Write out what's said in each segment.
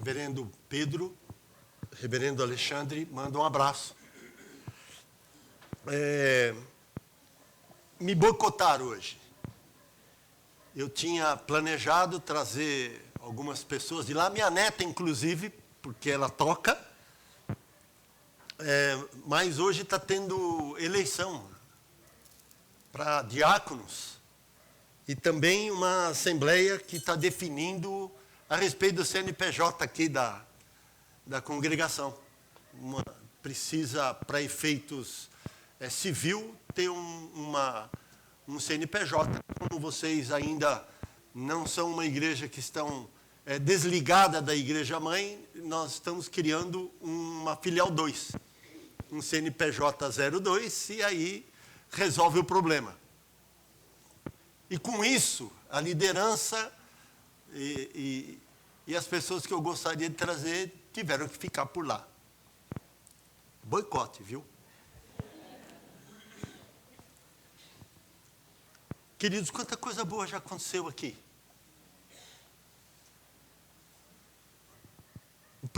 Reverendo Pedro, Reverendo Alexandre, manda um abraço. Me boicotaram hoje. Eu tinha planejado trazer algumas pessoas de lá, minha neta, inclusive, porque ela toca, mas hoje está tendo eleição para diáconos e também uma assembleia que está definindo a respeito do CNPJ aqui da congregação. Precisa, para efeitos civil, ter um CNPJ. Como vocês ainda não são uma igreja que estão desligada da igreja mãe, nós estamos criando uma filial 2, um CNPJ 02, e aí resolve o problema. E com isso, a liderança e as pessoas que eu gostaria de trazer tiveram que ficar por lá. Boicote, viu? Queridos, quanta coisa boa já aconteceu aqui. O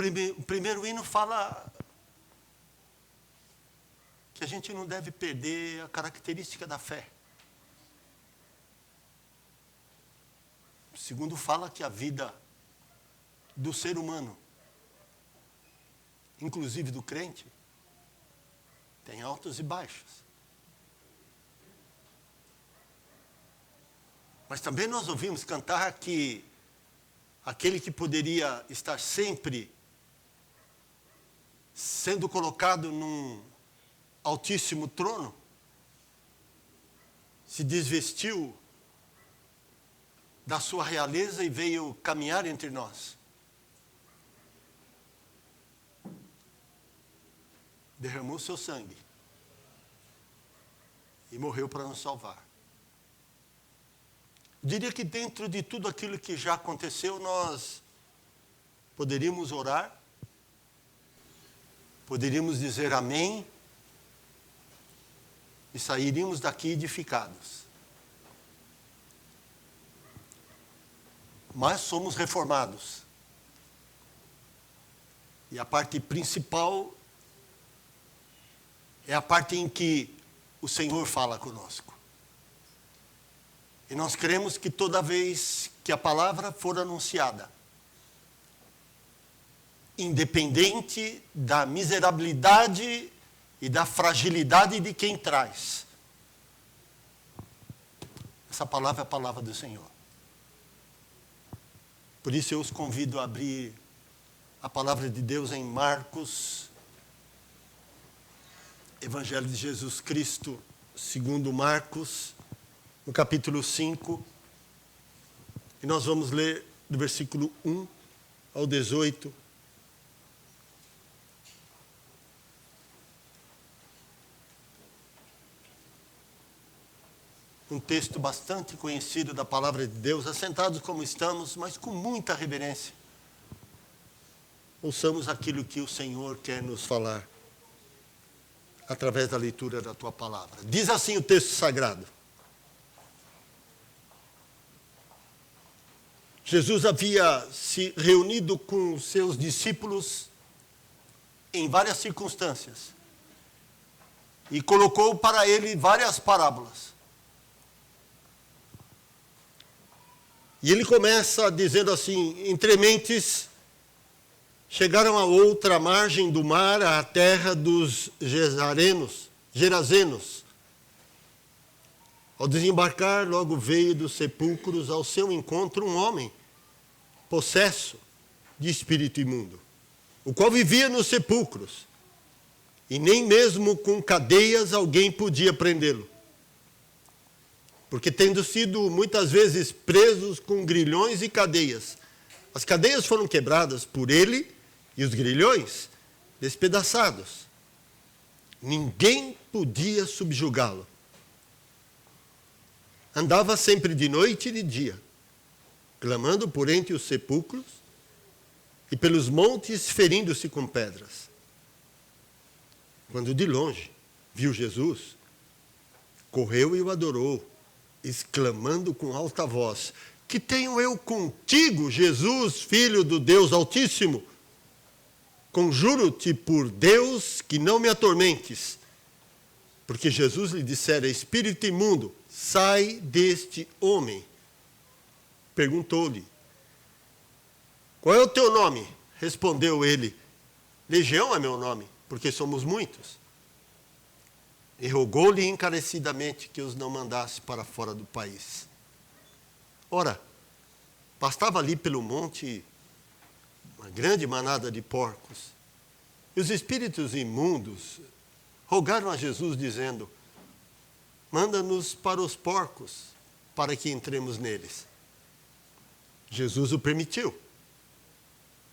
primeiro hino fala que a gente não deve perder a característica da fé. O segundo fala que a vida do ser humano, inclusive do crente, tem altos e baixos. Mas também nós ouvimos cantar que aquele que poderia estar sempre sendo colocado num altíssimo trono, se desvestiu da sua realeza e veio caminhar entre nós. Derramou seu sangue e morreu para nos salvar. Diria que dentro de tudo aquilo que já aconteceu, nós poderíamos orar, poderíamos dizer amém e sairíamos daqui edificados. Mas somos reformados. E a parte principal é a parte em que o Senhor fala conosco. E nós cremos que toda vez que a palavra for anunciada, independente da miserabilidade e da fragilidade de quem traz, essa palavra é a palavra do Senhor. Por isso eu os convido a abrir a palavra de Deus em Marcos, Evangelho de Jesus Cristo, segundo Marcos, no capítulo 5, e nós vamos ler do versículo 1 ao 18. Um texto bastante conhecido da palavra de Deus, assentados como estamos, mas com muita reverência. Ouçamos aquilo que o Senhor quer nos falar, através da leitura da tua palavra. Diz assim o texto sagrado. Jesus havia se reunido com seus discípulos em várias circunstâncias e colocou para ele várias parábolas. E ele começa dizendo assim: entre mentes, chegaram a outra margem do mar, à terra dos Gerazenos. Ao desembarcar, logo veio dos sepulcros ao seu encontro um homem, possesso de espírito imundo, o qual vivia nos sepulcros, e nem mesmo com cadeias alguém podia prendê-lo. Porque tendo sido muitas vezes presos com grilhões e cadeias, as cadeias foram quebradas por ele e os grilhões despedaçados. Ninguém podia subjugá-lo. Andava sempre de noite e de dia, clamando por entre os sepulcros e pelos montes, ferindo-se com pedras. Quando de longe viu Jesus, correu e o adorou, exclamando com alta voz: Que tenho eu contigo, Jesus, Filho do Deus Altíssimo? Conjuro-te por Deus que não me atormentes. Porque Jesus lhe dissera: espírito imundo, sai deste homem. Perguntou-lhe: qual é o teu nome? Respondeu ele: Legião é meu nome, porque somos muitos. E rogou-lhe encarecidamente que os não mandasse para fora do país. Ora, pastava ali pelo monte uma grande manada de porcos. E os espíritos imundos rogaram a Jesus, dizendo: manda-nos para os porcos, para que entremos neles. Jesus o permitiu.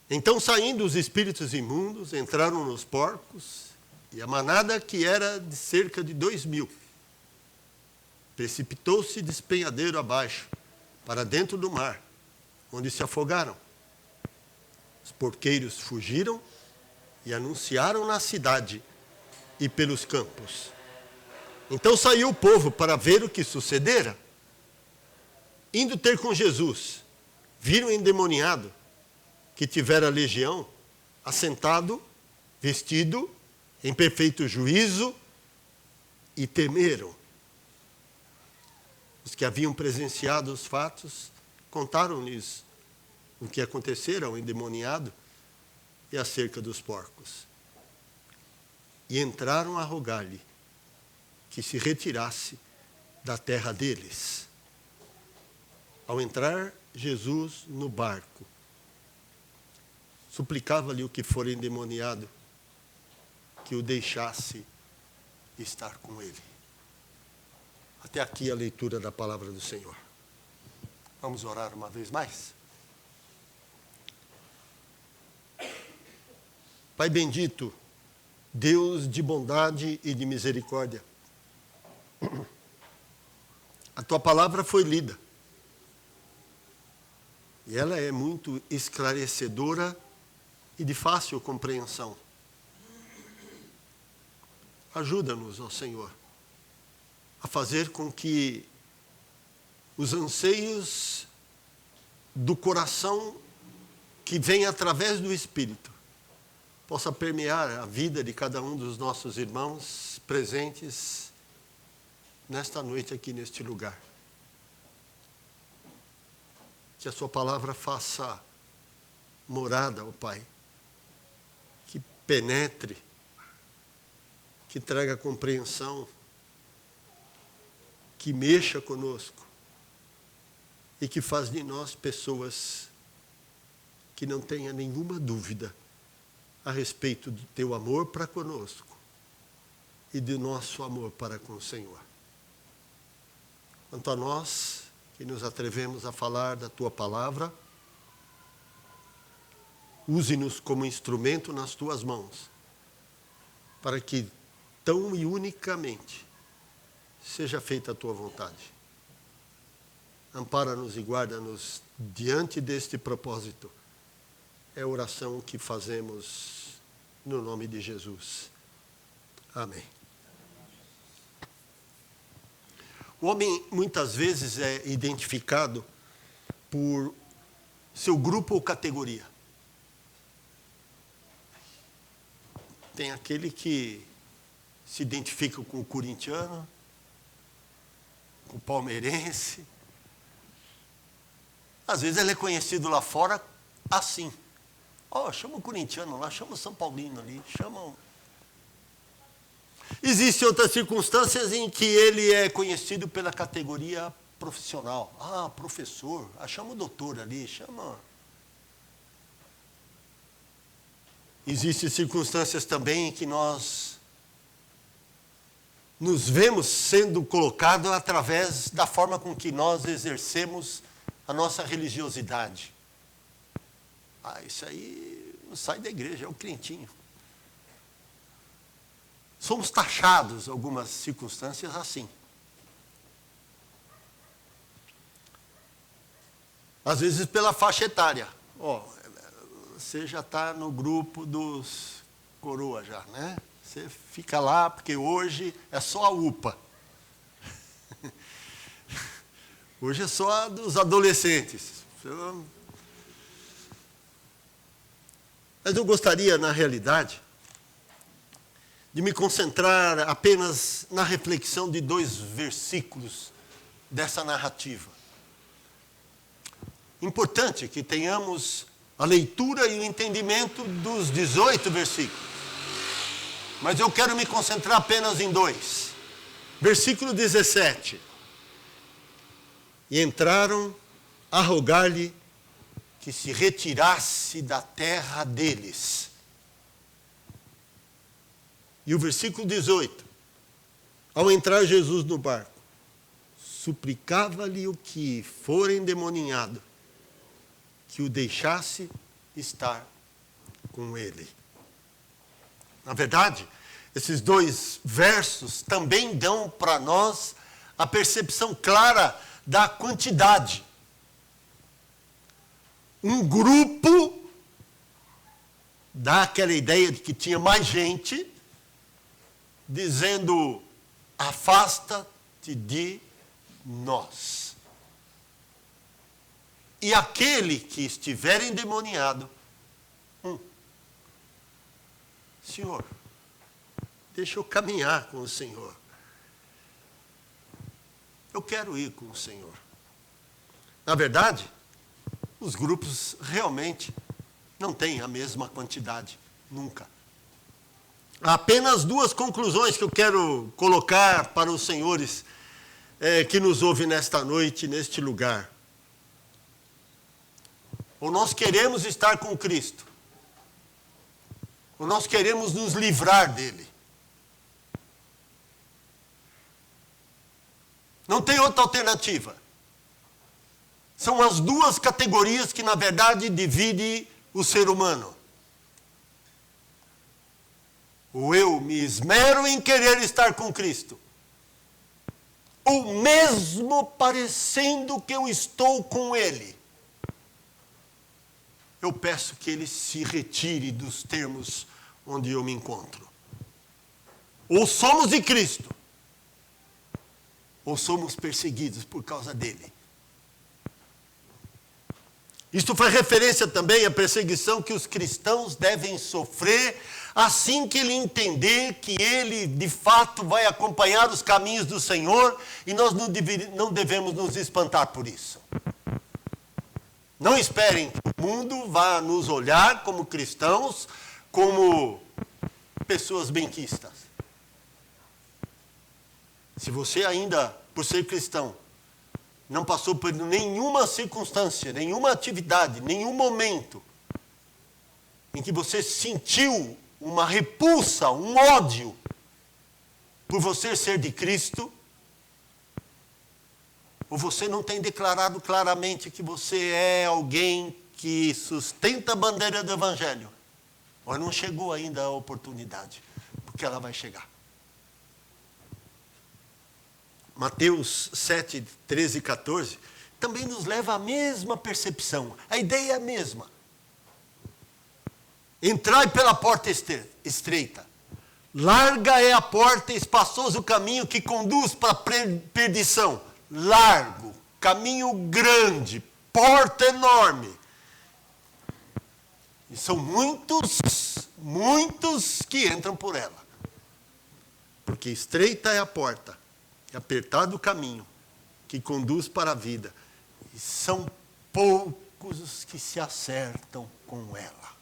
Então, saindo os espíritos imundos, entraram nos porcos, e a manada, que era de cerca de 2.000, precipitou-se de despenhadeiro abaixo, para dentro do mar, onde se afogaram. Os porqueiros fugiram e anunciaram na cidade e pelos campos. Então saiu o povo para ver o que sucedera. Indo ter com Jesus, viram o endemoniado, que tivera legião, assentado, vestido, em perfeito juízo, e temeram. Os que haviam presenciado os fatos contaram-lhes o que acontecera ao endemoniado e acerca dos porcos. E entraram a rogar-lhe que se retirasse da terra deles. Ao entrar Jesus no barco, suplicava-lhe o que for endemoniado que o deixasse estar com ele. Até aqui a leitura da palavra do Senhor. Vamos orar uma vez mais? Pai bendito, Deus de bondade e de misericórdia, a tua palavra foi lida. E ela é muito esclarecedora e de fácil compreensão. Ajuda-nos, ó Senhor, a fazer com que os anseios do coração que vem através do Espírito possa permear a vida de cada um dos nossos irmãos presentes nesta noite aqui neste lugar. Que a sua palavra faça morada, ó Pai, que penetre, que traga compreensão, que mexa conosco e que faz de nós pessoas que não tenha nenhuma dúvida a respeito do teu amor para conosco e do nosso amor para com o Senhor. Quanto a nós, que nos atrevemos a falar da tua palavra, use-nos como instrumento nas tuas mãos, para que tão e unicamente seja feita a tua vontade. Ampara-nos e guarda-nos diante deste propósito. É a oração que fazemos no nome de Jesus. Amém. O homem muitas vezes é identificado por seu grupo ou categoria. Tem aquele que se identifica com o corintiano, com o palmeirense. Às vezes ele é conhecido lá fora assim. Chama o corintiano lá, chama o São Paulino ali, chama... Existem outras circunstâncias em que ele é conhecido pela categoria profissional. Professor, chama o doutor ali, chama... Existem circunstâncias também em que nós nos vemos sendo colocados através da forma com que nós exercemos a nossa religiosidade. Isso aí não sai da igreja, é o crentinho. Somos taxados, em algumas circunstâncias, assim. Às vezes pela faixa etária. Você já está no grupo dos coroa já, né? Você fica lá, porque hoje é só a UPA. Hoje é só a dos adolescentes. Mas eu gostaria, na realidade, de me concentrar apenas na reflexão de 2 versículos dessa narrativa. Importante que tenhamos a leitura e o entendimento dos 18 versículos. Mas eu quero me concentrar apenas em 2. Versículo 17. E entraram a rogar-lhe que se retirasse da terra deles. E o versículo 18. Ao entrar Jesus no barco, suplicava-lhe o que fora endemoninhado, que o deixasse estar com ele. Na verdade, esses 2 versos também dão para nós a percepção clara da quantidade. Um grupo dá aquela ideia de que tinha mais gente, dizendo: afasta-te de nós. E aquele que estiver endemoniado, Senhor, deixa eu caminhar com o Senhor. Eu quero ir com o Senhor. Na verdade, os grupos realmente não têm a mesma quantidade, nunca. Há apenas 2 conclusões que eu quero colocar para os senhores que nos ouvem nesta noite, neste lugar. Ou nós queremos estar com Cristo, ou nós queremos nos livrar dele. Não tem outra alternativa. São as 2 categorias que, na verdade, dividem o ser humano. Ou eu me esmero em querer estar com Cristo, ou mesmo parecendo que eu estou com Ele, eu peço que Ele se retire dos termos onde eu me encontro. Ou somos de Cristo, ou somos perseguidos por causa dele. Isto faz referência também à perseguição que os cristãos devem sofrer assim que ele entender que ele, de fato, vai acompanhar os caminhos do Senhor, e nós não devemos nos espantar por isso. Não esperem que o mundo vá nos olhar como cristãos, como pessoas benquistas. Se você ainda, por ser cristão, não passou por nenhuma circunstância, nenhuma atividade, nenhum momento em que você sentiu uma repulsa, um ódio por você ser de Cristo, ou você não tem declarado claramente que você é alguém que sustenta a bandeira do Evangelho, ou não chegou ainda a oportunidade, porque ela vai chegar. Mateus 7, 13 e 14, também nos leva à mesma percepção. A ideia é a mesma. Entrai pela porta estreita. Larga é a porta, espaçoso o caminho que conduz para a perdição. Largo, caminho grande, porta enorme. E são muitos que entram por ela. Porque estreita é a porta, e apertado o caminho que conduz para a vida. E são poucos os que se acertam com ela.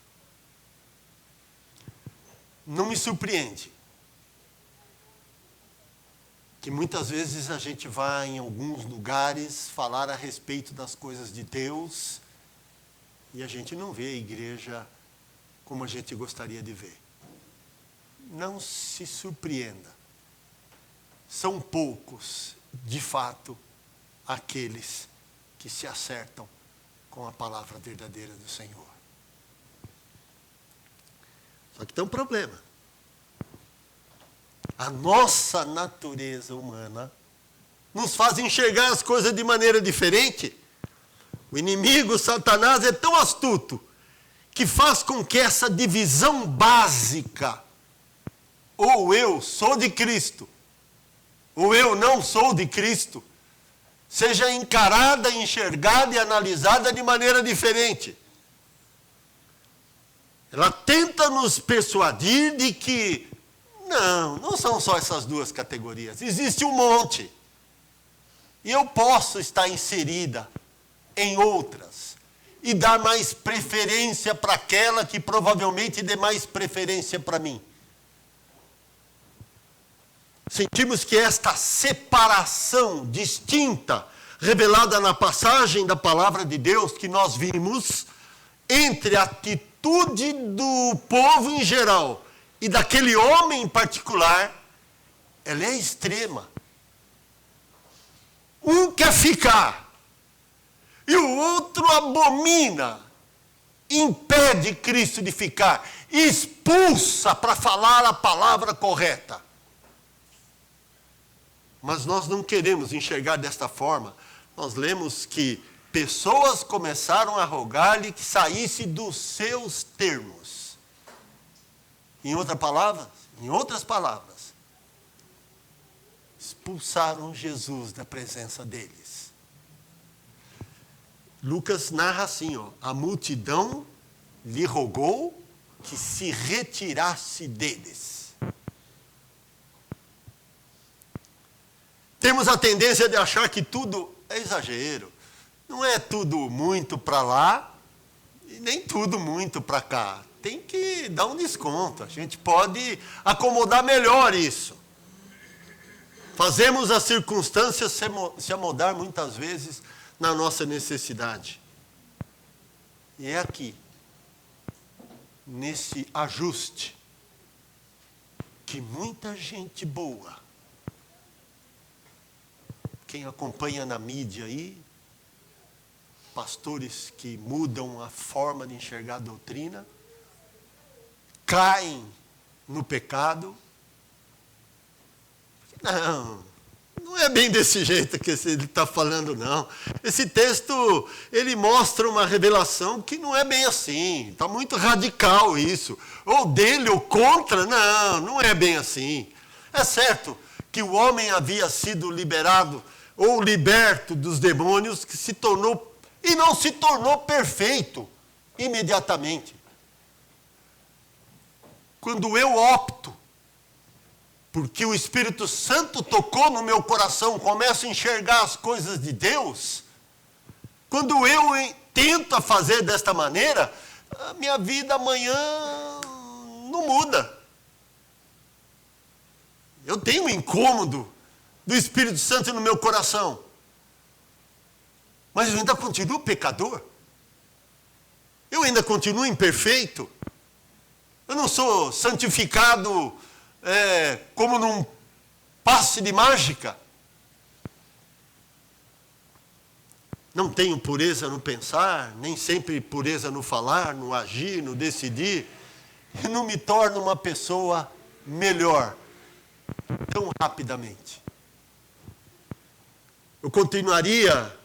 Não me surpreende que muitas vezes a gente vai em alguns lugares falar a respeito das coisas de Deus e a gente não vê a igreja como a gente gostaria de ver. Não se surpreenda. São poucos, de fato, aqueles que se acertam com a palavra verdadeira do Senhor. Só que tem um problema. A nossa natureza humana nos faz enxergar as coisas de maneira diferente. O inimigo, Satanás, é tão astuto que faz com que essa divisão básica, ou eu sou de Cristo, ou eu não sou de Cristo, seja encarada, enxergada e analisada de maneira diferente. Ela tenta nos persuadir de que não são só essas duas categorias, existe um monte. E eu posso estar inserida em outras e dar mais preferência para aquela que provavelmente dê mais preferência para mim. Sentimos que esta separação distinta, revelada na passagem da palavra de Deus que nós vimos, entre a atitude do povo em geral e daquele homem em particular, ela é extrema. Um quer ficar, e o outro abomina, impede Cristo de ficar, expulsa para falar a palavra correta. Mas nós não queremos enxergar desta forma. Nós lemos que pessoas começaram a rogar-lhe que saísse dos seus termos. Em outras palavras, expulsaram Jesus da presença deles. Lucas narra assim, a multidão lhe rogou que se retirasse deles. Temos a tendência de achar que tudo é exagero. Não é tudo muito para lá e nem tudo muito para cá. Tem que dar um desconto. A gente pode acomodar melhor isso. Fazemos as circunstâncias se amodar muitas vezes na nossa necessidade. E é aqui, nesse ajuste, que muita gente boa, quem acompanha na mídia aí, pastores que mudam a forma de enxergar a doutrina, caem no pecado. Não é bem desse jeito que ele está falando, não. Esse texto, ele mostra uma revelação que não é bem assim. Está muito radical isso. Ou dele ou contra. Não é bem assim. É certo que o homem havia sido liberado ou liberto dos demônios, que se tornou, e não se tornou perfeito imediatamente. Quando eu opto, porque o Espírito Santo tocou no meu coração, começo a enxergar as coisas de Deus, quando eu tento fazer desta maneira, a minha vida amanhã não muda. Eu tenho um incômodo do Espírito Santo no meu coração. Mas eu ainda continuo pecador. Eu ainda continuo imperfeito. Eu não sou santificado como num passe de mágica. Não tenho pureza no pensar, nem sempre pureza no falar, no agir, no decidir. E não me torno uma pessoa melhor tão rapidamente. Eu continuaria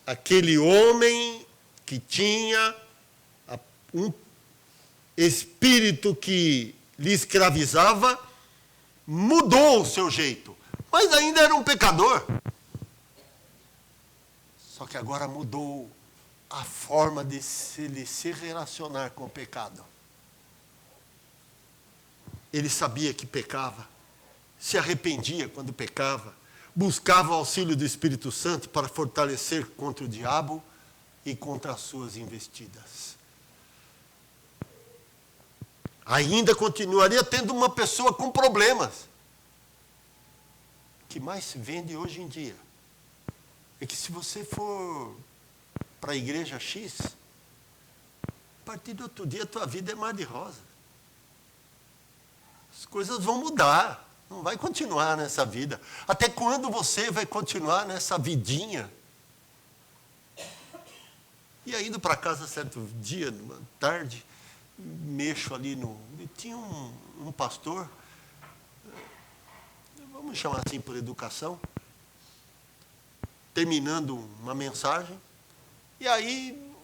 aquele homem que tinha um espírito que lhe escravizava, mudou o seu jeito, mas ainda era um pecador. Só que agora mudou a forma de se relacionar com o pecado. Ele sabia que pecava, se arrependia quando pecava, buscava o auxílio do Espírito Santo para fortalecer contra o diabo e contra as suas investidas. Ainda continuaria tendo uma pessoa com problemas. O que mais se vende hoje em dia é que se você for para a igreja X, a partir do outro dia a tua vida é mar de rosa. As coisas vão mudar. Não vai continuar nessa vida. Até quando você vai continuar nessa vidinha? E aí, indo para casa certo dia, numa tarde, mexo ali no... Tinha um pastor, vamos chamar assim por educação, terminando uma mensagem, e aí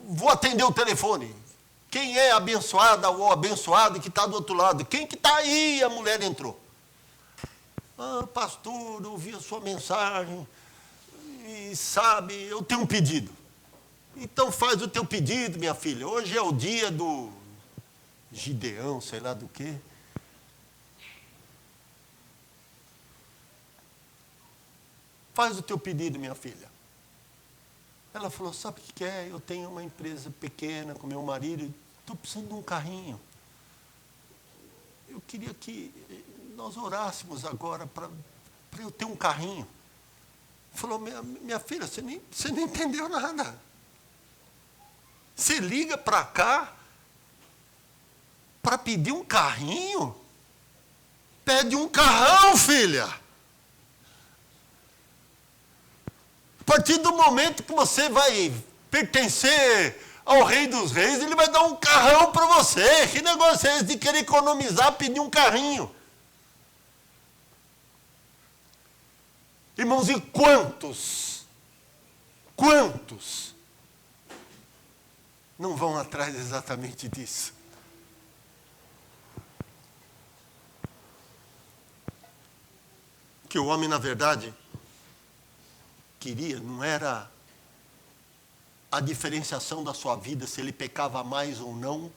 vou atender o telefone. Quem é abençoada ou abençoado que está do outro lado? Quem que está aí? A mulher entrou. Pastor, eu ouvi a sua mensagem. e sabe, eu tenho um pedido. Então faz o teu pedido, minha filha. Hoje é o dia do Gideão, sei lá do quê. Faz o teu pedido, minha filha. Ela falou, sabe o que é? Eu tenho uma empresa pequena com meu marido, estou precisando de um carrinho. Eu queria que nós orássemos agora para eu ter um carrinho. Falou, minha filha, você nem entendeu nada. Você liga para cá para pedir um carrinho? Pede um carrão, filha. A partir do momento que você vai pertencer ao Rei dos Reis, ele vai dar um carrão para você. Que negócio é esse de querer economizar, pedir um carrinho? Irmãos, e quantos não vão atrás exatamente disso? Que o homem, na verdade, queria, não era a diferenciação da sua vida, se ele pecava mais ou não.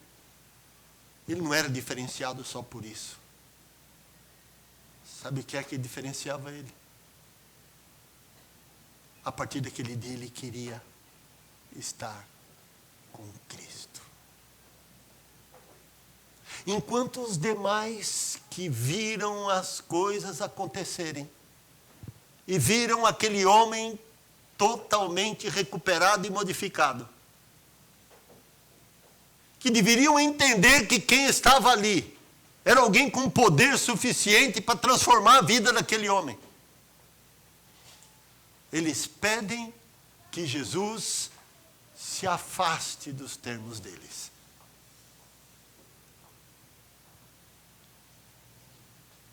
Ele não era diferenciado só por isso. Sabe o que é que diferenciava ele? A partir daquele dia ele queria estar com Cristo. Enquanto os demais que viram as coisas acontecerem, e viram aquele homem totalmente recuperado e modificado, que deveriam entender que quem estava ali era alguém com poder suficiente para transformar a vida daquele homem. Eles pedem que Jesus se afaste dos termos deles.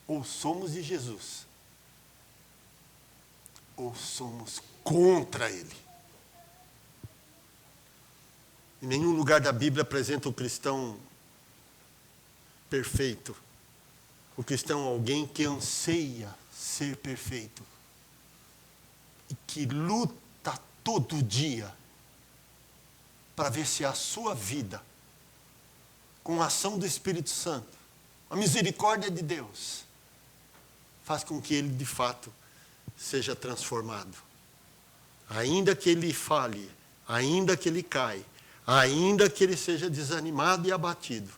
Ou somos de Jesus, ou somos contra Ele. Em nenhum lugar da Bíblia apresenta o cristão perfeito. O cristão é alguém que anseia ser perfeito e que luta todo dia para ver se a sua vida, com a ação do Espírito Santo, a misericórdia de Deus, faz com que ele de fato seja transformado. Ainda que ele falhe, ainda que ele caia, ainda que ele seja desanimado e abatido,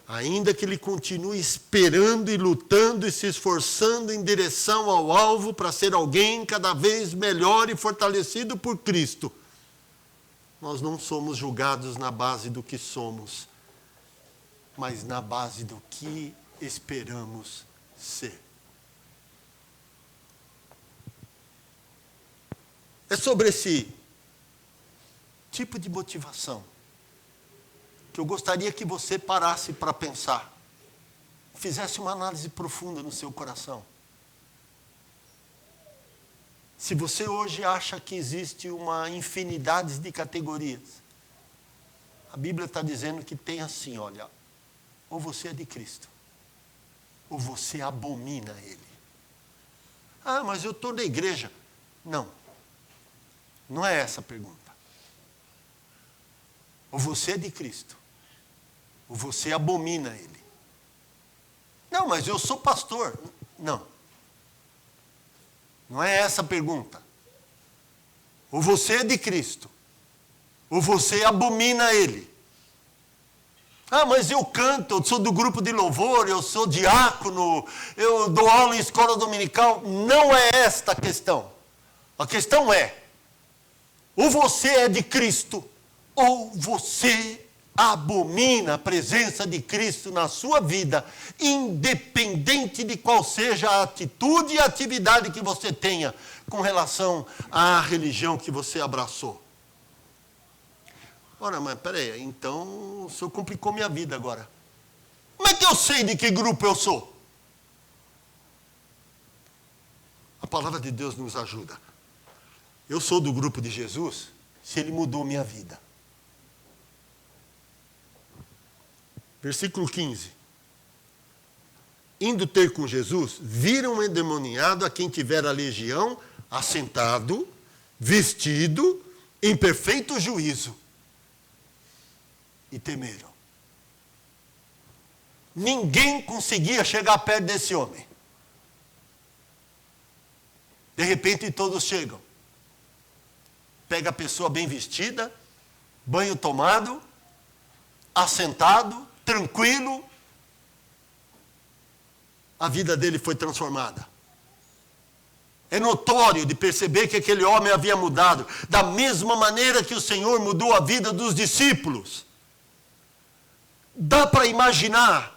ainda que ele continue esperando e lutando e se esforçando em direção ao alvo para ser alguém cada vez melhor e fortalecido por Cristo, nós não somos julgados na base do que somos, mas na base do que esperamos ser. É sobre esse tipo de motivação que eu gostaria que você parasse para pensar, fizesse uma análise profunda no seu coração. Se você hoje acha que existe uma infinidade de categorias, a Bíblia está dizendo que tem assim, olha, ou você é de Cristo, ou você abomina Ele. Ah, mas eu estou na igreja. Não. Não é essa a pergunta. Ou você é de Cristo, ou você abomina Ele. Não, mas eu sou pastor. Não. Não é essa a pergunta. Ou você é de Cristo, ou você abomina Ele. Ah, mas eu canto, eu sou do grupo de louvor, eu sou diácono, eu dou aula em escola dominical. Não é esta a questão. A questão é, ou você é de Cristo, ou você abomina a presença de Cristo na sua vida, independente de qual seja a atitude e a atividade que você tenha com relação à religião que você abraçou. Ora, mas peraí, então o senhor complicou minha vida agora. Como é que eu sei de que grupo eu sou? A palavra de Deus nos ajuda. Eu sou do grupo de Jesus se Ele mudou minha vida. Versículo 15. Indo ter com Jesus, viram um endemoniado a quem tivera a legião assentado vestido em perfeito juízo, e temeram. Ninguém conseguia chegar perto desse homem. De repente todos chegam. Pega a pessoa bem vestida, banho tomado, assentado, tranquilo. A vida dele foi transformada. É notório de perceber que aquele homem havia mudado, da mesma maneira que o Senhor mudou a vida dos discípulos. Dá para imaginar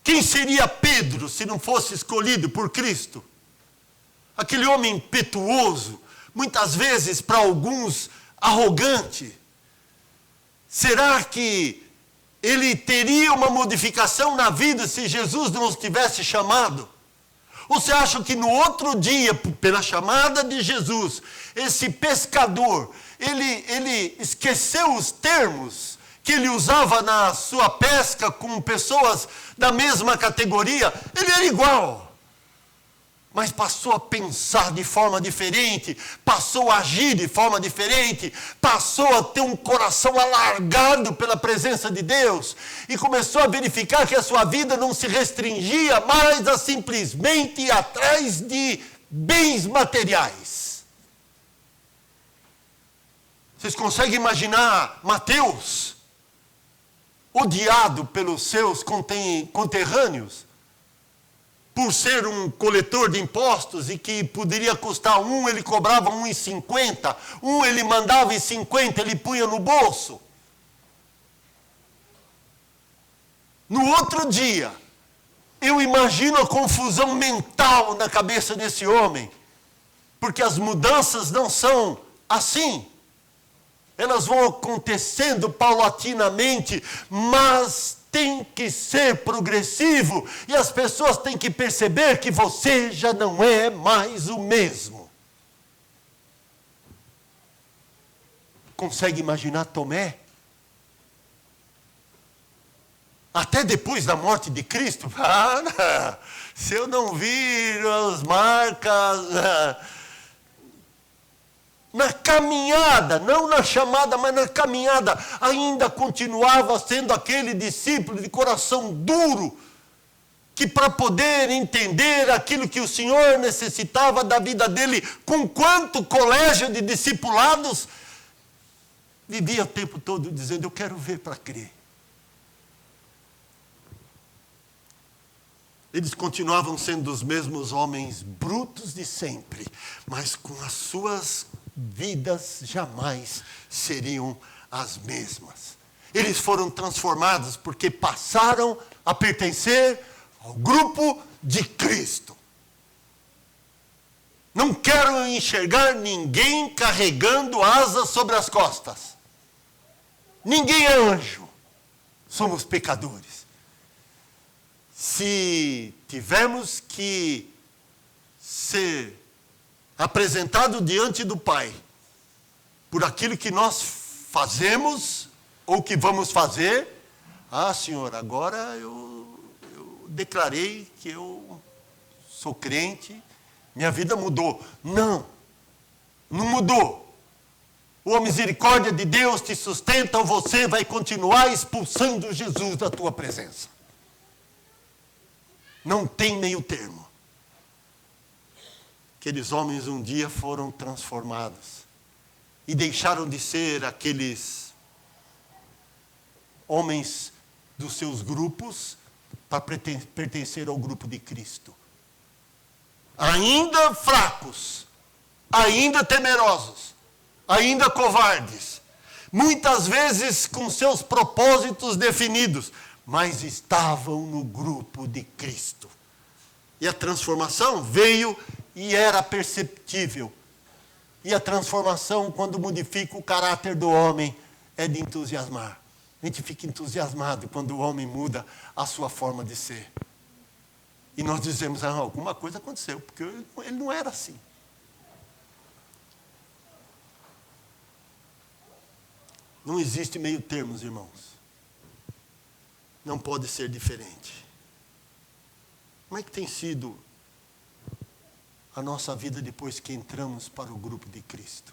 quem seria Pedro se não fosse escolhido por Cristo? Aquele homem impetuoso, muitas vezes para alguns arrogante. Será que ele teria uma modificação na vida se Jesus não os tivesse chamado? Ou você acha que no outro dia, pela chamada de Jesus, esse pescador, ele esqueceu os termos que ele usava na sua pesca com pessoas da mesma categoria? Ele era igual, mas passou a pensar de forma diferente, passou a agir de forma diferente, passou a ter um coração alargado pela presença de Deus, e começou a verificar que a sua vida não se restringia mais a simplesmente ir atrás de bens materiais. Vocês conseguem imaginar Mateus, odiado pelos seus conterrâneos, por ser um coletor de impostos e que poderia custar ele cobrava 1,50, ele mandava em 50, ele punha no bolso. No outro dia, eu imagino a confusão mental na cabeça desse homem, porque as mudanças não são assim. Elas vão acontecendo paulatinamente, mas tem que ser progressivo, e as pessoas têm que perceber que você já não é mais o mesmo. Consegue imaginar Tomé? Até depois da morte de Cristo? Se eu não vir as marcas, na caminhada, não na chamada, mas na caminhada, ainda continuava sendo aquele discípulo de coração duro, que para poder entender aquilo que o Senhor necessitava da vida dele, com quanto colégio de discipulados, vivia o tempo todo dizendo: eu quero ver para crer. Eles continuavam sendo os mesmos homens brutos de sempre, mas com as suas vidas jamais seriam as mesmas. Eles foram transformados porque passaram a pertencer ao grupo de Cristo. Não quero enxergar ninguém carregando asas sobre as costas. Ninguém é anjo. Somos pecadores. Se tivermos que ser apresentado diante do Pai por aquilo que nós fazemos ou que vamos fazer, Senhor, agora eu declarei que eu sou crente, minha vida mudou. Não mudou. Ou a misericórdia de Deus te sustenta, ou você vai continuar expulsando Jesus da tua presença. Não tem meio termo. Aqueles homens um dia foram transformados e deixaram de ser aqueles homens dos seus grupos para pertencer ao grupo de Cristo. Ainda fracos, ainda temerosos, ainda covardes, muitas vezes com seus propósitos definidos, mas estavam no grupo de Cristo. E a transformação veio e era perceptível. E a transformação, quando modifica o caráter do homem, é de entusiasmar. A gente fica entusiasmado quando o homem muda a sua forma de ser. E nós dizemos: alguma coisa aconteceu, porque ele não era assim. Não existe meio termos, irmãos. Não pode ser diferente. Como é que tem sido a nossa vida depois que entramos para o grupo de Cristo.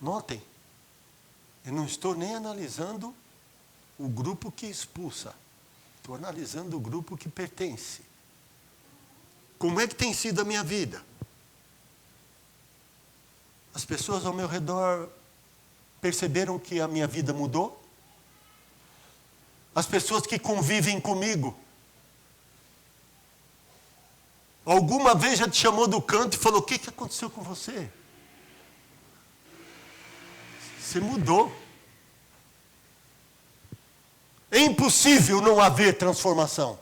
Notem, eu não estou nem analisando o grupo que expulsa. Estou analisando o grupo que pertence. Como é que tem sido a minha vida? As pessoas ao meu redor perceberam que a minha vida mudou? As pessoas que convivem comigo, alguma vez já te chamou do canto e falou: o que aconteceu com você? Você mudou. É impossível não haver transformação.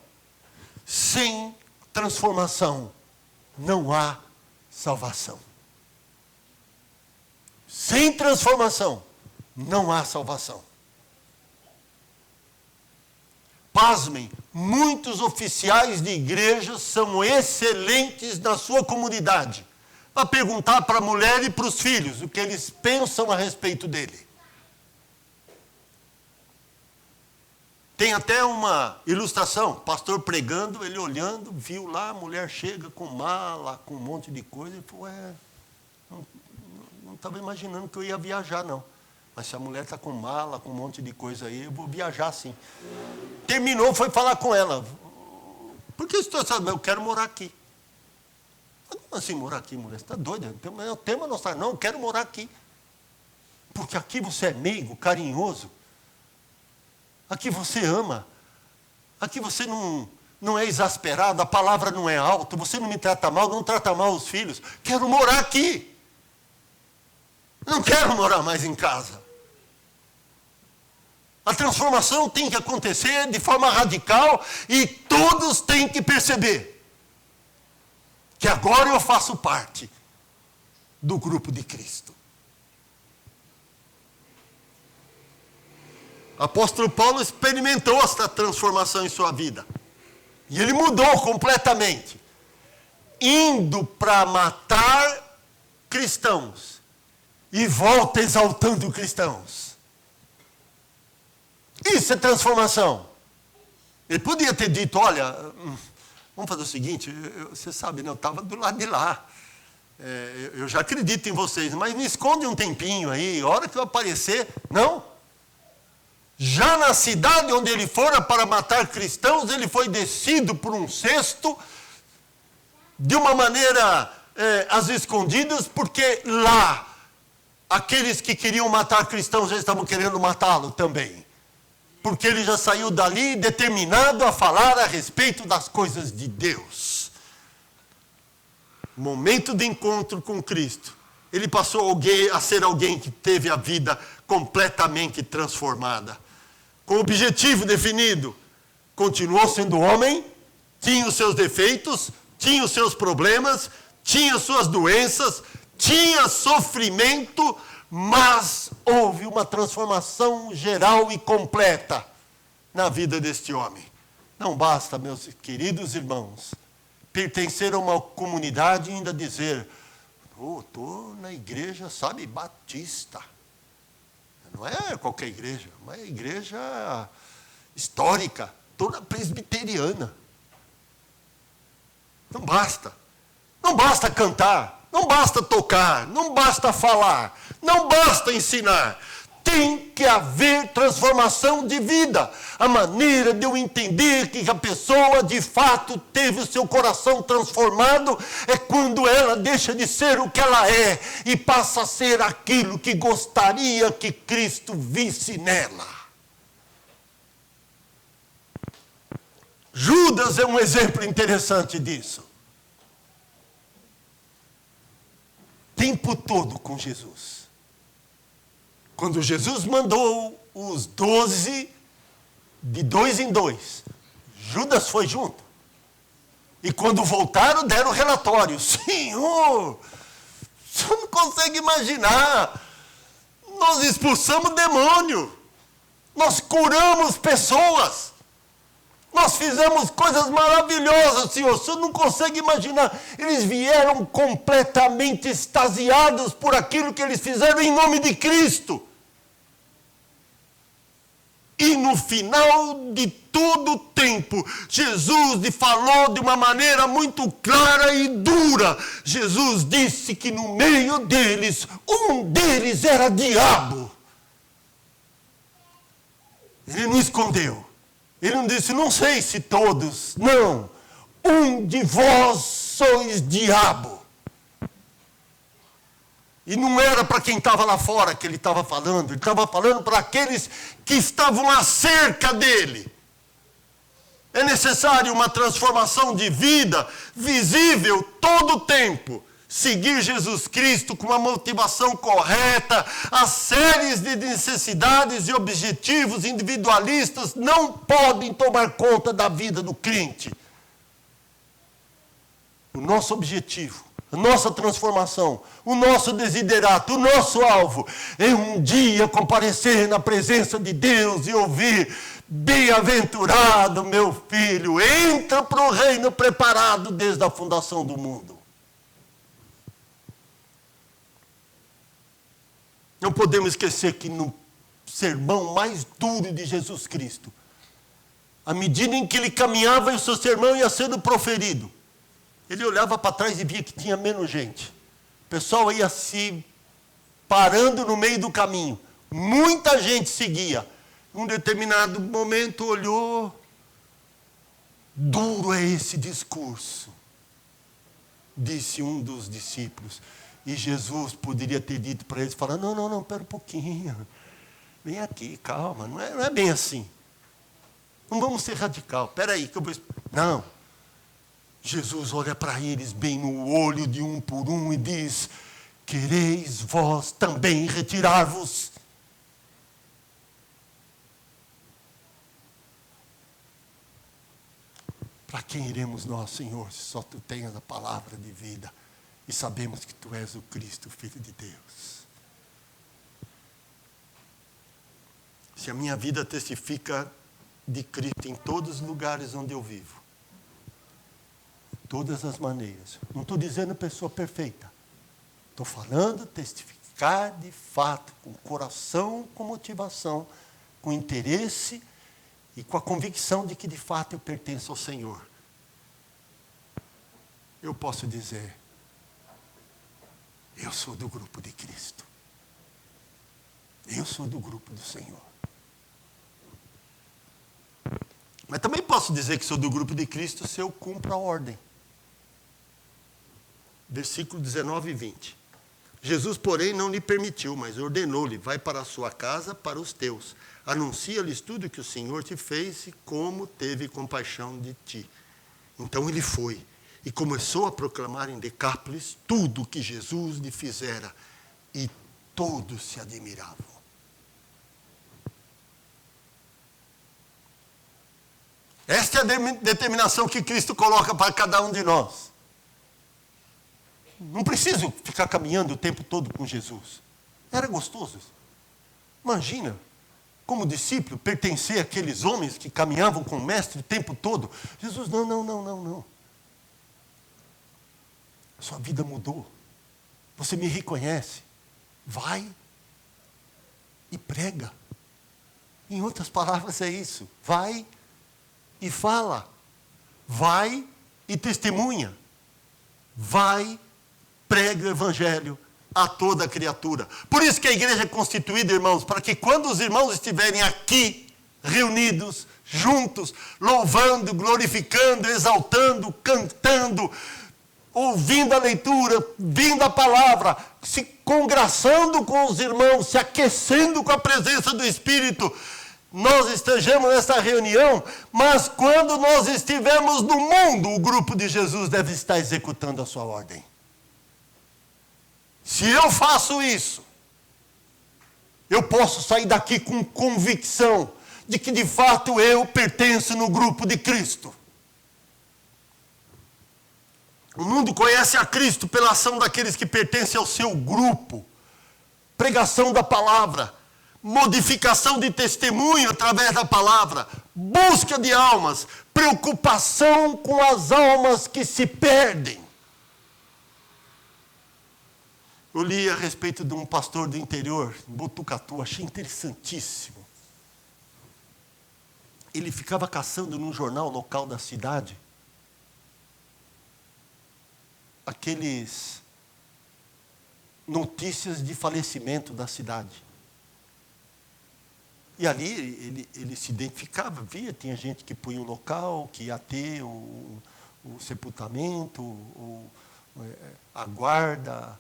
Sem transformação, não há salvação. Sem transformação, não há salvação. Pasmem, muitos oficiais de igreja são excelentes na sua comunidade. Para perguntar para a mulher e para os filhos o que eles pensam a respeito dele. Tem até uma ilustração, pastor pregando, ele olhando, viu lá, a mulher chega com mala, com um monte de coisa, ele falou: não estava imaginando que eu ia viajar, não. Mas se a mulher está com mala, com um monte de coisa aí, eu vou viajar sim. Terminou, foi falar com ela: por que você está sabendo? Eu quero morar aqui. Como assim morar aqui, mulher? Você está doida? É o tema nosso. Não, eu quero morar aqui. Porque aqui você é meigo, carinhoso. Aqui você ama. Aqui você não é exasperado, a palavra não é alta, você não me trata mal, não trata mal os filhos. Quero morar aqui. Não quero morar mais em casa. A transformação tem que acontecer de forma radical e todos têm que perceber que agora eu faço parte do grupo de Cristo. O apóstolo Paulo experimentou esta transformação em sua vida. E ele mudou completamente. Indo para matar cristãos. E volta exaltando cristãos. Isso é transformação. Ele podia ter dito: olha, vamos fazer o seguinte, você sabe, né, eu estava do lado de lá. Eu já acredito em vocês, mas me esconde um tempinho aí, a hora que eu aparecer. Não. Já na cidade onde ele fora para matar cristãos, ele foi descido por um cesto, de uma maneira às escondidas, porque lá, aqueles que queriam matar cristãos já estavam querendo matá-lo também. Porque ele já saiu dali determinado a falar a respeito das coisas de Deus. Momento de encontro com Cristo. Ele passou a ser alguém que teve a vida completamente transformada. Com objetivo definido. Continuou sendo homem, tinha os seus defeitos, tinha os seus problemas, tinha suas doenças, tinha sofrimento, mas houve uma transformação geral e completa na vida deste homem. Não basta, meus queridos irmãos, pertencer a uma comunidade e ainda dizer: estou na igreja, sabe, batista. Não é qualquer igreja, é uma igreja histórica, toda presbiteriana. Não basta. Não basta cantar, não basta tocar, não basta falar, não basta ensinar. Tem que haver transformação de vida. A maneira de eu entender que a pessoa de fato teve o seu coração transformado é quando ela deixa de ser o que ela é e passa a ser aquilo que gostaria que Cristo visse nela. Judas é um exemplo interessante disso. Tempo todo com Jesus. Quando Jesus mandou os 12, de 2 em 2, Judas foi junto. E quando voltaram, deram relatório. Senhor, você não consegue imaginar. Nós expulsamos demônio. Nós curamos pessoas. Nós fizemos coisas maravilhosas, Senhor. Você não consegue imaginar. Eles vieram completamente extasiados por aquilo que eles fizeram em nome de Cristo. E no no final de todo o tempo, Jesus lhe falou de uma maneira muito clara e dura. Jesus disse que no meio deles, um deles era diabo. Ele não escondeu. Ele não disse, não sei se todos. Não. Um de vós sois diabo. E não era para quem estava lá fora que ele estava falando. Ele estava falando para aqueles que estavam acerca dele. É necessário uma transformação de vida visível todo o tempo. Seguir Jesus Cristo com uma motivação correta, as séries de necessidades e objetivos individualistas não podem tomar conta da vida do crente. O nosso objetivo, a nossa transformação, o nosso desiderato, o nosso alvo é um dia comparecer na presença de Deus e ouvir: bem-aventurado meu filho, entra para o reino preparado desde a fundação do mundo. Não podemos esquecer que no sermão mais duro de Jesus Cristo, à medida em que ele caminhava e o seu sermão ia sendo proferido, ele olhava para trás e via que tinha menos gente. O pessoal ia se parando no meio do caminho. Muita gente seguia. Num determinado momento olhou, duro é esse discurso, disse um dos discípulos. E Jesus poderia ter dito para eles, falar, não, espera um pouquinho, vem aqui, calma, não é bem assim. Não vamos ser radical, espera aí, que eu vou... Não. Jesus olha para eles bem no olho de um por um e diz, quereis vós também retirar-vos? Para quem iremos nós, Senhor, se só Tu tens a palavra de vida e sabemos que Tu és o Cristo, o Filho de Deus? Se a minha vida testifica de Cristo em todos os lugares onde eu vivo, de todas as maneiras, não estou dizendo pessoa perfeita, estou falando testificar de fato, com coração, com motivação, com interesse e com a convicção de que de fato eu pertenço ao Senhor. Eu posso dizer, eu sou do grupo de Cristo. Eu sou do grupo do Senhor. Mas também posso dizer que sou do grupo de Cristo se eu cumpro a ordem. Versículo 19 e 20. Jesus, porém, não lhe permitiu, mas ordenou-lhe, vai para a sua casa, para os teus. Anuncia-lhes tudo que o Senhor te fez e como teve compaixão de ti. Então ele foi e começou a proclamar em Decápolis tudo o que Jesus lhe fizera. E todos se admiravam. Esta é a determinação que Cristo coloca para cada um de nós. Não preciso ficar caminhando o tempo todo com Jesus. Era gostoso. Imagina, como discípulo, pertencer àqueles homens que caminhavam com o mestre o tempo todo. Jesus, não. Sua vida mudou. Você me reconhece. Vai e prega. Em outras palavras é isso. Vai e fala. Vai e testemunha. Vai, prega o evangelho a toda criatura. Por isso que a igreja é constituída, irmãos, para que quando os irmãos estiverem aqui, reunidos, juntos, louvando, glorificando, exaltando, cantando, ouvindo a leitura, vindo a palavra, se congraçando com os irmãos, se aquecendo com a presença do Espírito, nós estejamos nessa reunião, mas quando nós estivermos no mundo, o grupo de Jesus deve estar executando a sua ordem. Se eu faço isso, eu posso sair daqui com convicção de que de fato eu pertenço no grupo de Cristo. O mundo conhece a Cristo pela ação daqueles que pertencem ao seu grupo. Pregação da palavra, modificação de testemunho através da palavra, busca de almas, preocupação com as almas que se perdem. Eu li a respeito de um pastor do interior, em Botucatu, achei interessantíssimo. ele ficava caçando num jornal local da cidade aqueles notícias de falecimento da cidade. E ali ele se identificava, via, tinha gente que punha o local, que ia ter o sepultamento, a guarda.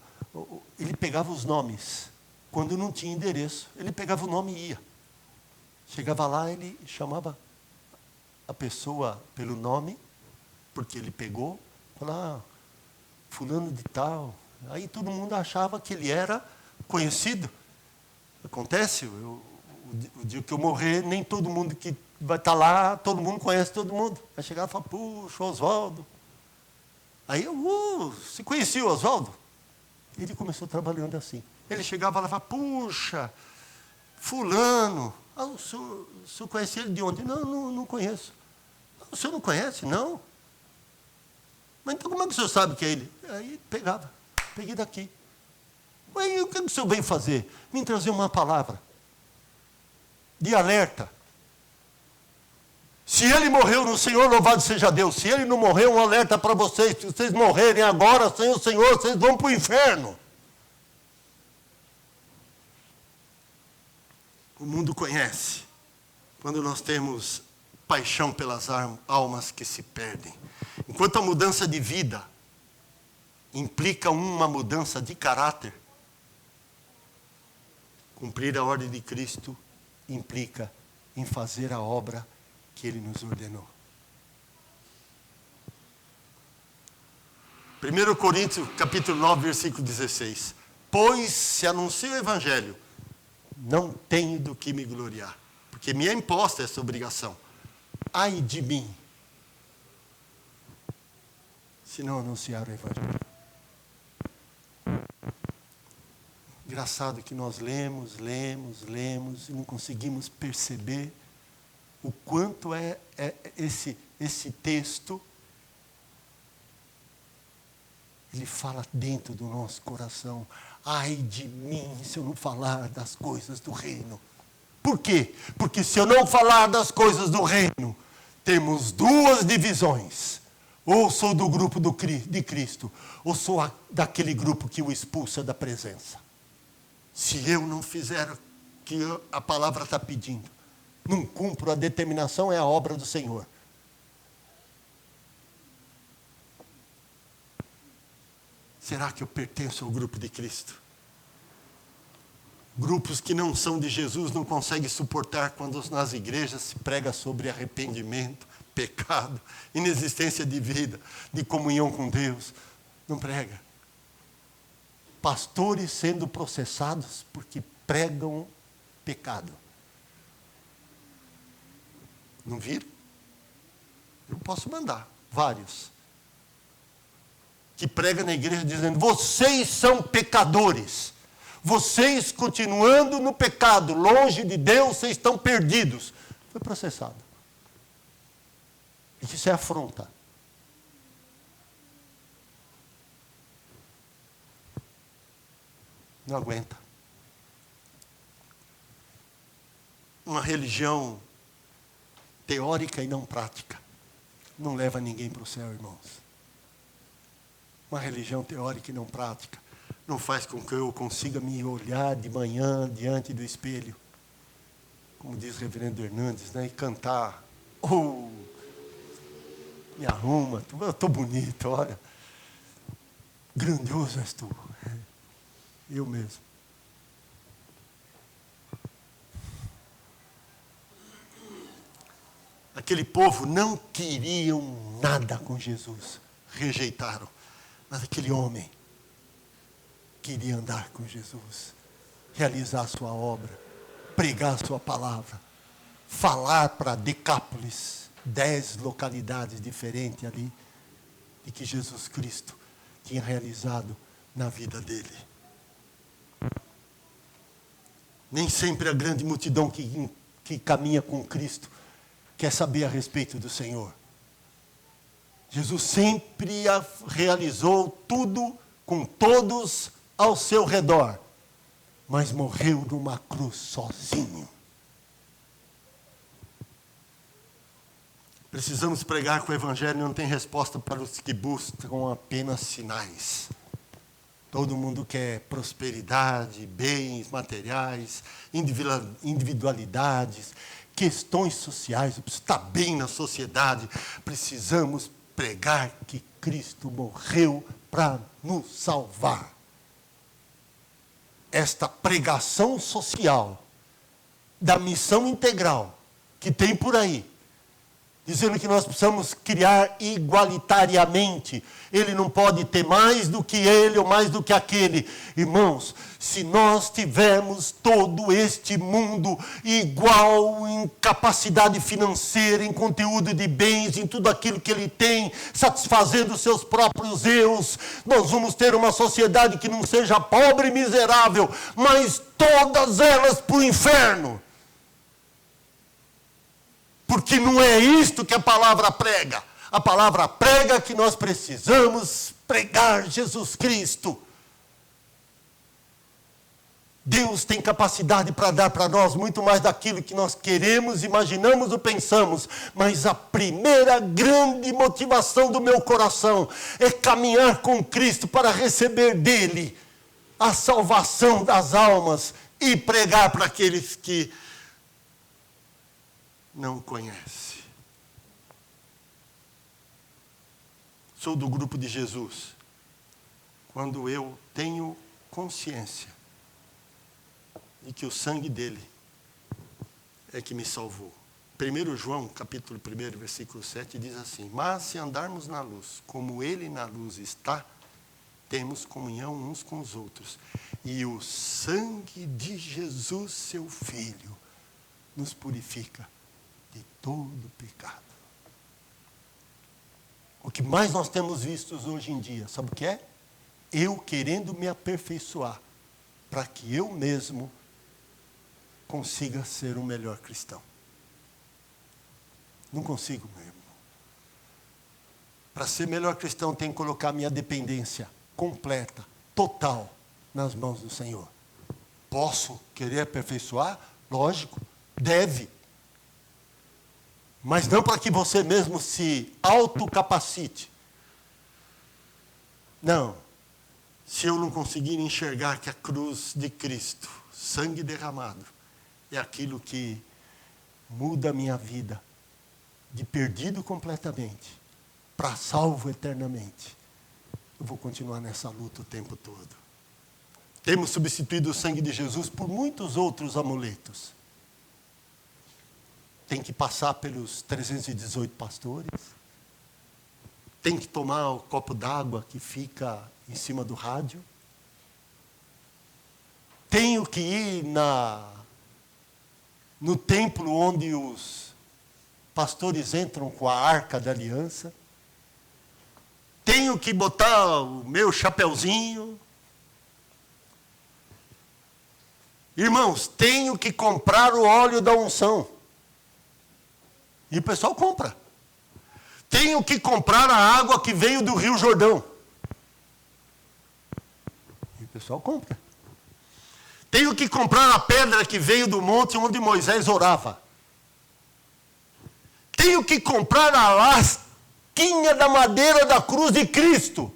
Ele pegava os nomes. Quando não tinha endereço, ele pegava o nome e ia. Chegava lá, ele chamava a pessoa pelo nome, porque ele pegou, falava, fulano de tal. Aí todo mundo achava que ele era conhecido. Acontece, o dia que eu morrer, nem todo mundo que vai estar lá, todo mundo conhece todo mundo. Vai chegar e falar, puxa, Oswaldo. Aí eu, se conhecia o Oswaldo? Ele começou trabalhando assim. Ele chegava lá e falava, puxa, fulano. Ah, o senhor conhece ele de onde? Não conheço. O senhor não conhece? Não. Mas então como é que o senhor sabe que é ele? Aí pegava. Peguei daqui. Mas o que o senhor veio fazer? Vim trazer uma palavra de alerta. Se ele morreu no Senhor, louvado seja Deus. Se ele não morreu, um alerta para vocês. Se vocês morrerem agora sem o Senhor, vocês vão para o inferno. O mundo conhece quando nós temos paixão pelas almas que se perdem. Enquanto a mudança de vida implica uma mudança de caráter, cumprir a ordem de Cristo implica em fazer a obra que Ele nos ordenou. 1 Coríntios, capítulo 9, versículo 16. Pois se anuncio o Evangelho, não tenho do que me gloriar, porque me é imposta essa obrigação. Ai de mim, se não anunciar o Evangelho. Engraçado que nós lemos e não conseguimos perceber o quanto é esse texto, ele fala dentro do nosso coração. Ai de mim se eu não falar das coisas do reino. Por quê? Porque se eu não falar das coisas do reino, temos duas divisões. Ou sou do grupo de Cristo, ou sou daquele grupo que o expulsa da presença. Se eu não fizer o que a palavra está pedindo, não cumpro, a determinação é a obra do Senhor. Será que eu pertenço ao grupo de Cristo? Grupos que não são de Jesus não conseguem suportar quando nas igrejas se prega sobre arrependimento, pecado, inexistência de vida, de comunhão com Deus. Não prega. Pastores sendo processados porque pregam pecado. Não viram? Eu posso mandar vários. Que pregam na igreja dizendo, vocês são pecadores. Vocês continuando no pecado, longe de Deus, vocês estão perdidos. Foi processado. Isso é afronta. Não aguenta. Uma religião teórica e não prática não leva ninguém para o céu, irmãos. Uma religião teórica e não prática não faz com que eu consiga me olhar de manhã diante do espelho, como diz o reverendo Hernandes, né, e cantar, me arruma, eu estou bonito, olha, grandioso és tu, eu mesmo. Aquele povo não queriam nada com Jesus, rejeitaram, mas aquele homem queria andar com Jesus, realizar a sua obra, pregar a sua palavra, falar para Decápolis, 10 localidades diferentes ali, de que Jesus Cristo tinha realizado na vida dele. Nem sempre a grande multidão que caminha com Cristo quer saber a respeito do Senhor. Jesus sempre realizou tudo com todos ao seu redor, mas morreu numa cruz sozinho. Precisamos pregar que o Evangelho não tem resposta para os que buscam apenas sinais. Todo mundo quer prosperidade, bens materiais, individualidades, questões sociais. Eu preciso estar bem na sociedade. Precisamos pregar que Cristo morreu para nos salvar. Esta pregação social da missão integral que tem por aí, dizendo que nós precisamos criar igualitariamente. Ele não pode ter mais do que ele ou mais do que aquele. Irmãos, se nós tivermos todo este mundo igual em capacidade financeira, em conteúdo de bens, em tudo aquilo que ele tem, satisfazendo os seus próprios eus, nós vamos ter uma sociedade que não seja pobre e miserável, mas todas elas para o inferno. Porque não é isto que a palavra prega. A palavra prega que nós precisamos pregar Jesus Cristo. Deus tem capacidade para dar para nós muito mais daquilo que nós queremos, imaginamos ou pensamos. Mas a primeira grande motivação do meu coração é caminhar com Cristo para receber dele a salvação das almas e pregar para aqueles que não conhece. Sou do grupo de Jesus quando eu tenho consciência de que o sangue dele é que me salvou. 1 João, capítulo 1, versículo 7, diz assim: mas se andarmos na luz, como ele na luz está, temos comunhão uns com os outros. E o sangue de Jesus, seu Filho, nos purifica de todo pecado. O que mais nós temos visto hoje em dia, sabe o que é? Eu querendo me aperfeiçoar, para que eu mesmo consiga ser um melhor cristão. Não consigo mesmo. Para ser melhor cristão, tenho que colocar minha dependência completa, total, nas mãos do Senhor. Posso querer aperfeiçoar? Lógico, deve. Mas não para que você mesmo se autocapacite. Não. Se eu não conseguir enxergar que a cruz de Cristo, sangue derramado, é aquilo que muda a minha vida, de perdido completamente, para salvo eternamente, eu vou continuar nessa luta o tempo todo. Temos substituído o sangue de Jesus por muitos outros amuletos. Tem que passar pelos 318 pastores. Tem que tomar o copo d'água que fica em cima do rádio. Tenho que ir no templo onde os pastores entram com a arca da aliança. Tenho que botar o meu chapeuzinho. Irmãos, tenho que comprar o óleo da unção. E o pessoal compra. Tenho que comprar a água que veio do Rio Jordão. E o pessoal compra. Tenho que comprar a pedra que veio do monte onde Moisés orava. Tenho que comprar a lasquinha da madeira da cruz de Cristo.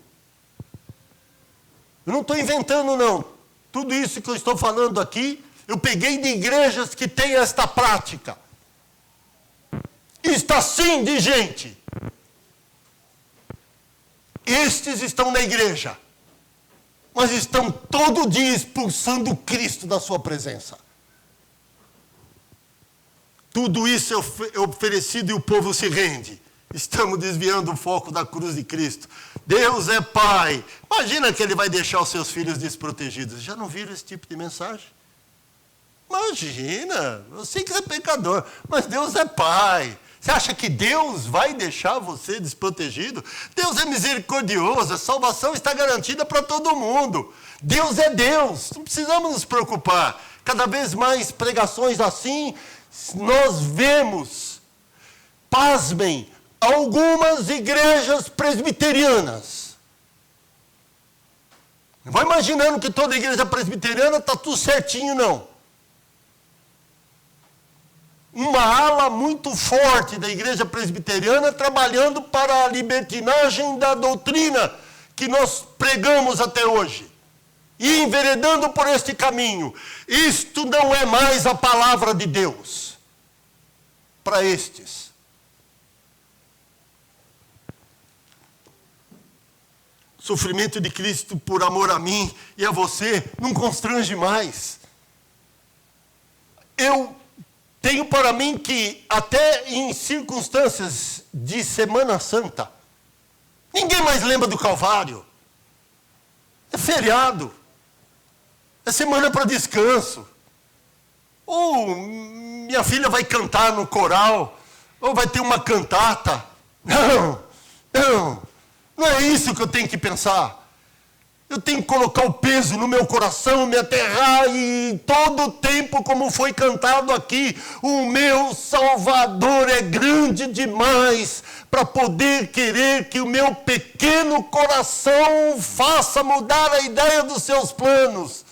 Eu não estou inventando, não. Tudo isso que eu estou falando aqui, eu peguei de igrejas que têm esta prática. Está sim de gente. Estes estão na igreja, mas estão todo dia expulsando Cristo da sua presença. Tudo isso é oferecido e o povo se rende. Estamos desviando o foco da cruz de Cristo. Deus é Pai. Imagina que Ele vai deixar os seus filhos desprotegidos. Já não viram esse tipo de mensagem? Imagina, eu sei que você é pecador, mas Deus é Pai. Você acha que Deus vai deixar você desprotegido? Deus é misericordioso, a salvação está garantida para todo mundo. Deus é Deus, não precisamos nos preocupar. Cada vez mais pregações assim, nós vemos, pasmem, algumas igrejas presbiterianas. Não vai imaginando que toda igreja presbiteriana está tudo certinho, não. uma ala muito forte da igreja presbiteriana trabalhando para a libertinagem da doutrina que nós pregamos até hoje. E enveredando por este caminho. Isto não é mais a palavra de Deus para estes. O sofrimento de Cristo por amor a mim e a você não constrange mais. Eu tenho para mim que até em circunstâncias de Semana Santa, ninguém mais lembra do Calvário. É feriado. É semana para descanso. Ou minha filha vai cantar no coral, ou vai ter uma cantata. Não é isso que eu tenho que pensar. Eu tenho que colocar o peso no meu coração, me aterrar e todo o tempo, como foi cantado aqui, o meu Salvador é grande demais para poder querer que o meu pequeno coração faça mudar a ideia dos seus planos.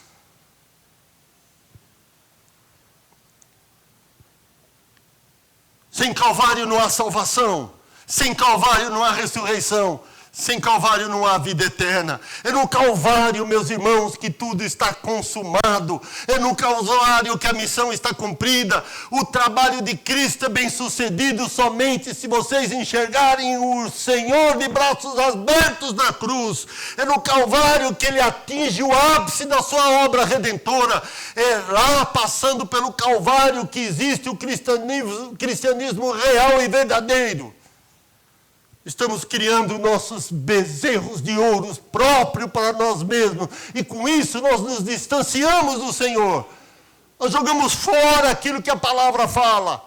Sem Calvário não há salvação. Sem Calvário não há ressurreição. Sem Calvário não há vida eterna. É no Calvário, meus irmãos, que tudo está consumado. É no Calvário que a missão está cumprida. O trabalho de Cristo é bem sucedido somente se vocês enxergarem o Senhor de braços abertos na cruz. É no Calvário que Ele atinge o ápice da sua obra redentora. É lá, passando pelo Calvário, que existe o cristianismo real e verdadeiro. Estamos criando nossos bezerros de ouro próprios para nós mesmos. E com isso nós nos distanciamos do Senhor. Nós jogamos fora aquilo que a palavra fala.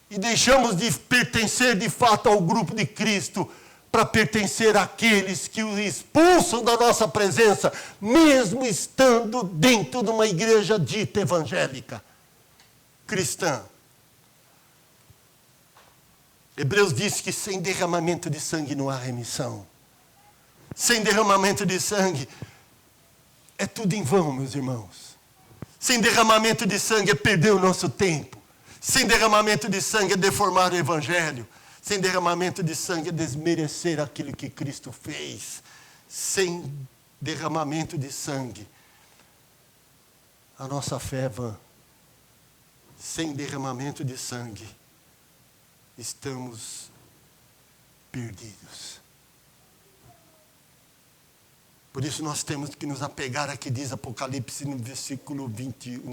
E deixamos de pertencer de fato ao grupo de Cristo para pertencer àqueles que o expulsam da nossa presença, mesmo estando dentro de uma igreja dita evangélica, cristã. Hebreus diz que sem derramamento de sangue não há remissão. Sem derramamento de sangue é tudo em vão, meus irmãos. Sem derramamento de sangue é perder o nosso tempo. Sem derramamento de sangue é deformar o evangelho. Sem derramamento de sangue é desmerecer aquilo que Cristo fez. Sem derramamento de sangue, a nossa fé é vã. Sem derramamento de sangue, estamos perdidos. Por isso nós temos que nos apegar a que diz Apocalipse no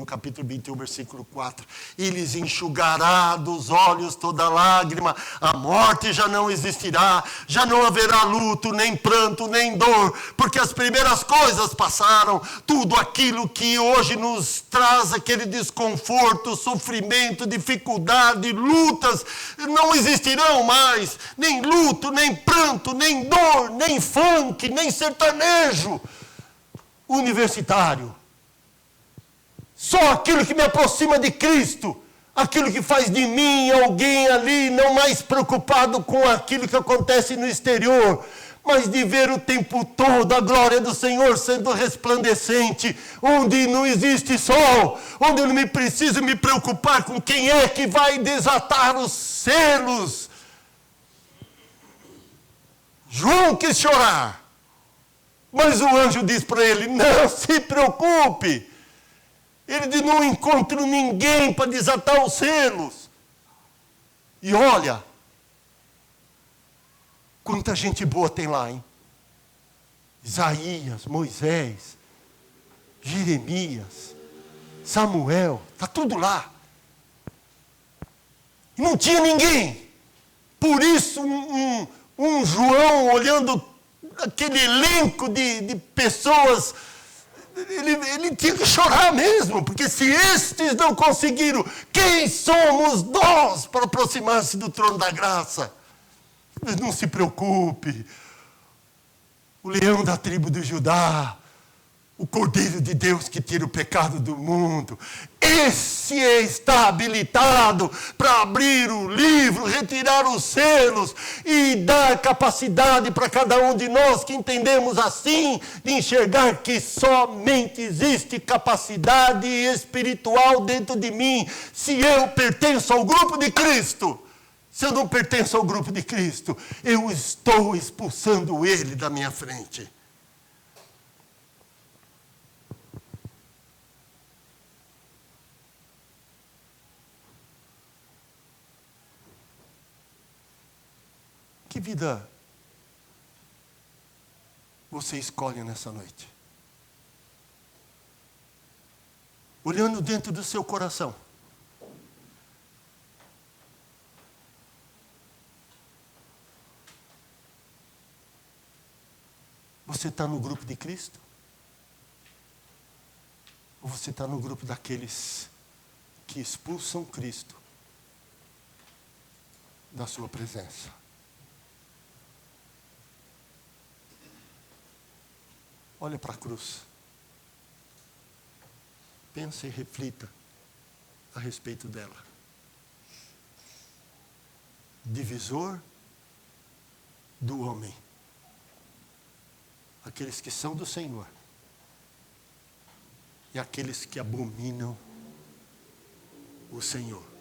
capítulo 21, versículo 4. E lhes enxugará dos olhos toda lágrima, a morte já não existirá, já não haverá luto, nem pranto, nem dor, porque as primeiras coisas passaram. Tudo aquilo que hoje nos traz aquele desconforto, sofrimento, dificuldade, lutas, não existirão mais. Nem luto, nem pranto, nem dor, nem funk, nem sertanejo universitário. Só aquilo que me aproxima de Cristo, aquilo que faz de mim alguém ali não mais preocupado com aquilo que acontece no exterior, mas de ver o tempo todo a glória do Senhor sendo resplandecente, onde não existe sol, onde eu não me preciso me preocupar com quem é que vai desatar os selos. João quis chorar, mas o anjo diz para ele, não se preocupe. Ele diz, não encontro ninguém para desatar os selos. E olha, quanta gente boa tem lá, hein? Isaías, Moisés, Jeremias, Samuel, está tudo lá. E não tinha ninguém. Por isso, um João olhando aquele elenco de pessoas, ele tinha que chorar mesmo, porque se estes não conseguiram, quem somos nós para aproximar-se do trono da graça? Mas não se preocupe, o leão da tribo de Judá, O Cordeiro de Deus que tira o pecado do mundo. Esse está habilitado para abrir o livro, retirar os selos e dar capacidade para cada um de nós que entendemos assim, de enxergar que somente existe capacidade espiritual dentro de mim, se eu pertenço ao grupo de Cristo. Se eu não pertenço ao grupo de Cristo, eu estou expulsando ele da minha frente. Que vida você escolhe nessa noite? Olhando dentro do seu coração. Você está no grupo de Cristo? Ou você está no grupo daqueles que expulsam Cristo da sua presença? Olha para a cruz. Pense e reflita a respeito dela. Divisor do homem. Aqueles que são do Senhor. E aqueles que abominam o Senhor.